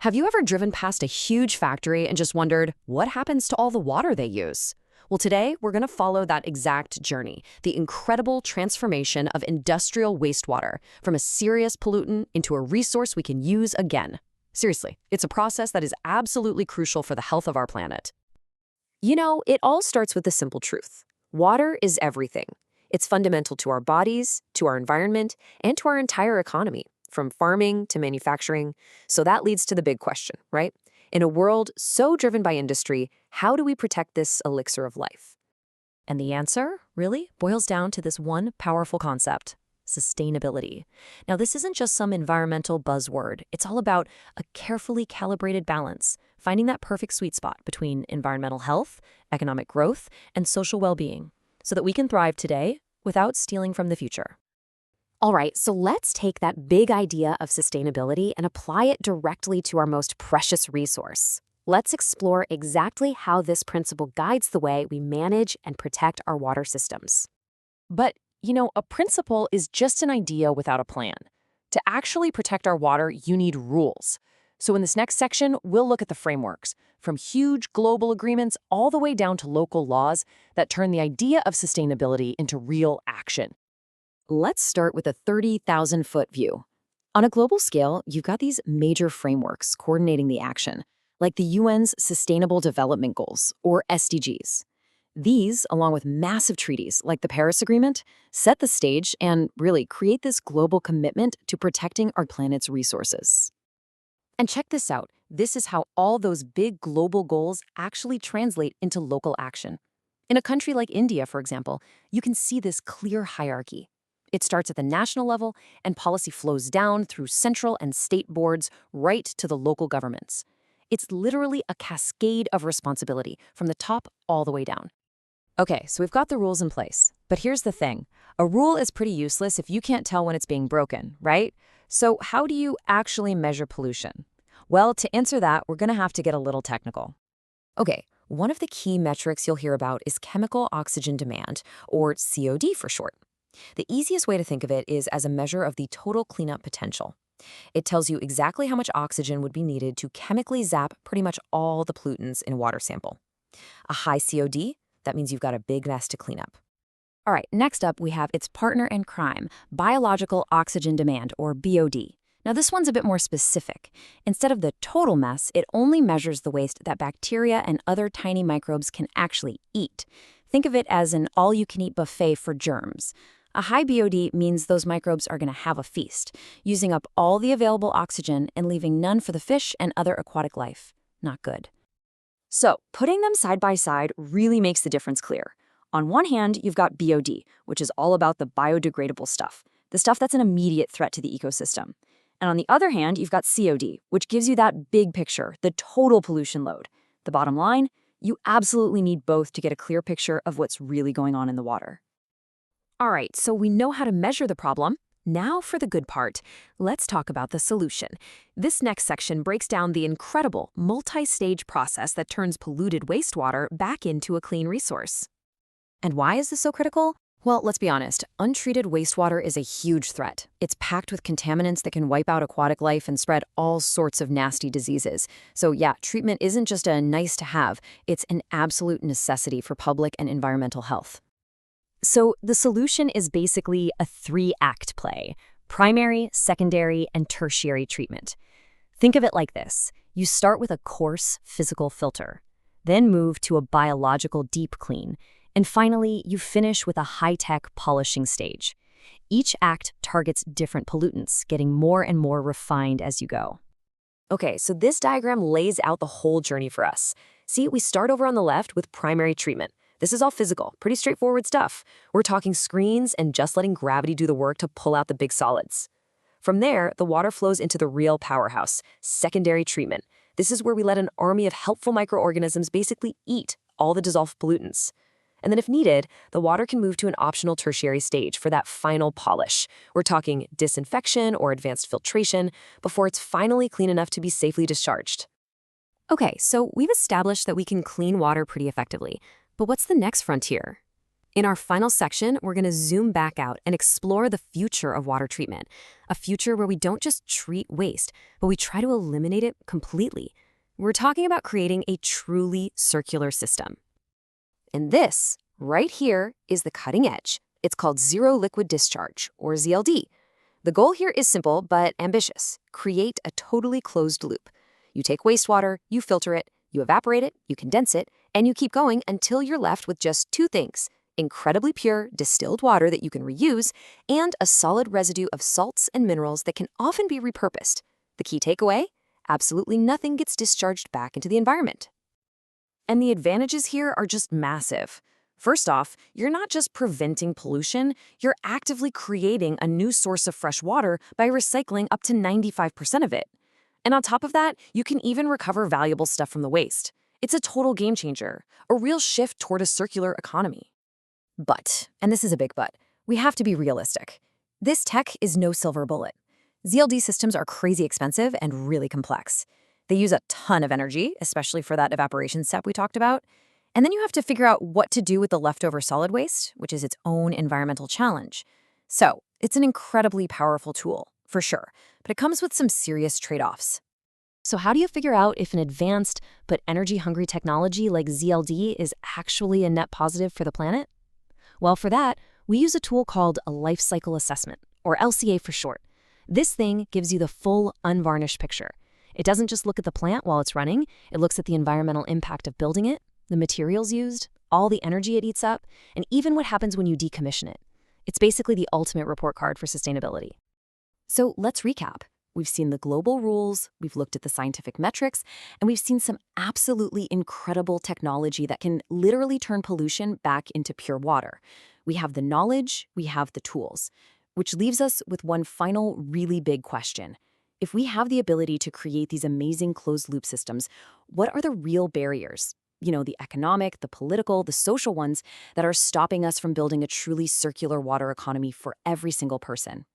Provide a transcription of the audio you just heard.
Have you ever driven past a huge factory and just wondered, what happens to all the water they use? Well, today we're going to follow that exact journey, the incredible transformation of industrial wastewater from a serious pollutant into a resource we can use again. Seriously, it's a process that is absolutely crucial for the health of our planet. You know, it all starts with the simple truth. Water is everything. It's fundamental to our bodies, to our environment, and to our entire economy, from farming to manufacturing. So that leads to the big question, right? In a world so driven by industry, how do we protect this elixir of life? And the answer, really, boils down to this one powerful concept: sustainability. Now, this isn't just some environmental buzzword. It's all about a carefully calibrated balance, finding that perfect sweet spot between environmental health, economic growth, and social well-being, so that we can thrive today without stealing from the future. All right, so let's take that big idea of sustainability and apply it directly to our most precious resource. Let's explore exactly how this principle guides the way we manage and protect our water systems. But, a principle is just an idea without a plan. To actually protect our water, you need rules. So in this next section, we'll look at the frameworks, from huge global agreements all the way down to local laws that turn the idea of sustainability into real action. Let's start with a 30,000-foot view. On a global scale, you've got these major frameworks coordinating the action, like the UN's Sustainable Development Goals, or SDGs. These, along with massive treaties like the Paris Agreement, set the stage and really create this global commitment to protecting our planet's resources. And check this out. This is how all those big global goals actually translate into local action. In a country like India, for example, you can see this clear hierarchy. It starts at the national level, and policy flows down through central and state boards right to the local governments. It's literally a cascade of responsibility from the top all the way down. Okay, so we've got the rules in place. But here's the thing. A rule is pretty useless if you can't tell when it's being broken, right? So how do you actually measure pollution? Well, to answer that, we're going to have to get a little technical. Okay, one of the key metrics you'll hear about is chemical oxygen demand, or COD for short. The easiest way to think of it is as a measure of the total cleanup potential. It tells you exactly how much oxygen would be needed to chemically zap pretty much all the pollutants in a water sample. A high COD, that means you've got a big mess to clean up. All right, next up we have its partner in crime, biological oxygen demand, or BOD. Now this one's a bit more specific. Instead of the total mess, it only measures the waste that bacteria and other tiny microbes can actually eat. Think of it as an all-you-can-eat buffet for germs. A high BOD means those microbes are going to have a feast, using up all the available oxygen and leaving none for the fish and other aquatic life. Not good. So, putting them side by side really makes the difference clear. On one hand, you've got BOD, which is all about the biodegradable stuff, the stuff that's an immediate threat to the ecosystem. And on the other hand, you've got COD, which gives you that big picture, the total pollution load. The bottom line, you absolutely need both to get a clear picture of what's really going on in the water. All right, so we know how to measure the problem. Now for the good part. Let's talk about the solution. This next section breaks down the incredible multi-stage process that turns polluted wastewater back into a clean resource. And why is this so critical? Well, let's be honest, untreated wastewater is a huge threat. It's packed with contaminants that can wipe out aquatic life and spread all sorts of nasty diseases. So yeah, treatment isn't just a nice to have, it's an absolute necessity for public and environmental health. So the solution is basically a 3-act play: primary, secondary, and tertiary treatment. Think of it like this. You start with a coarse physical filter, then move to a biological deep clean, and finally you finish with a high-tech polishing stage. Each act targets different pollutants, getting more and more refined as you go. Okay, so this diagram lays out the whole journey for us. See, we start over on the left with primary treatment. This is all physical, pretty straightforward stuff. We're talking screens and just letting gravity do the work to pull out the big solids. From there, the water flows into the real powerhouse, secondary treatment. This is where we let an army of helpful microorganisms basically eat all the dissolved pollutants. And then if needed, the water can move to an optional tertiary stage for that final polish. We're talking disinfection or advanced filtration before it's finally clean enough to be safely discharged. Okay, so we've established that we can clean water pretty effectively. But what's the next frontier? In our final section, we're going to zoom back out and explore the future of water treatment, a future where we don't just treat waste, but we try to eliminate it completely. We're talking about creating a truly circular system. And this, right here, is the cutting edge. It's called Zero Liquid Discharge, or ZLD. The goal here is simple but ambitious. Create a totally closed loop. You take wastewater, you filter it, you evaporate it, you condense it, and you keep going until you're left with just two things: incredibly pure, distilled water that you can reuse, and a solid residue of salts and minerals that can often be repurposed. The key takeaway? Absolutely nothing gets discharged back into the environment. And the advantages here are just massive. First off, you're not just preventing pollution, you're actively creating a new source of fresh water by recycling up to 95% of it. And on top of that, you can even recover valuable stuff from the waste. It's a total game changer, a real shift toward a circular economy. But, and this is a big but, we have to be realistic. This tech is no silver bullet. ZLD systems are crazy expensive and really complex. They use a ton of energy, especially for that evaporation step we talked about. And then you have to figure out what to do with the leftover solid waste, which is its own environmental challenge. So, it's an incredibly powerful tool, for sure, but it comes with some serious trade-offs. So how do you figure out if an advanced but energy-hungry technology like ZLD is actually a net positive for the planet? Well, for that, we use a tool called a life cycle assessment, or LCA for short. This thing gives you the full, unvarnished picture. It doesn't just look at the plant while it's running, it looks at the environmental impact of building it, the materials used, all the energy it eats up, and even what happens when you decommission it. It's basically the ultimate report card for sustainability. So let's recap. We've seen the global rules, we've looked at the scientific metrics, and we've seen some absolutely incredible technology that can literally turn pollution back into pure water. We have the knowledge, we have the tools, which leaves us with one final really big question. If we have the ability to create these amazing closed-loop systems, what are the real barriers? The economic, the political, the social ones that are stopping us from building a truly circular water economy for every single person?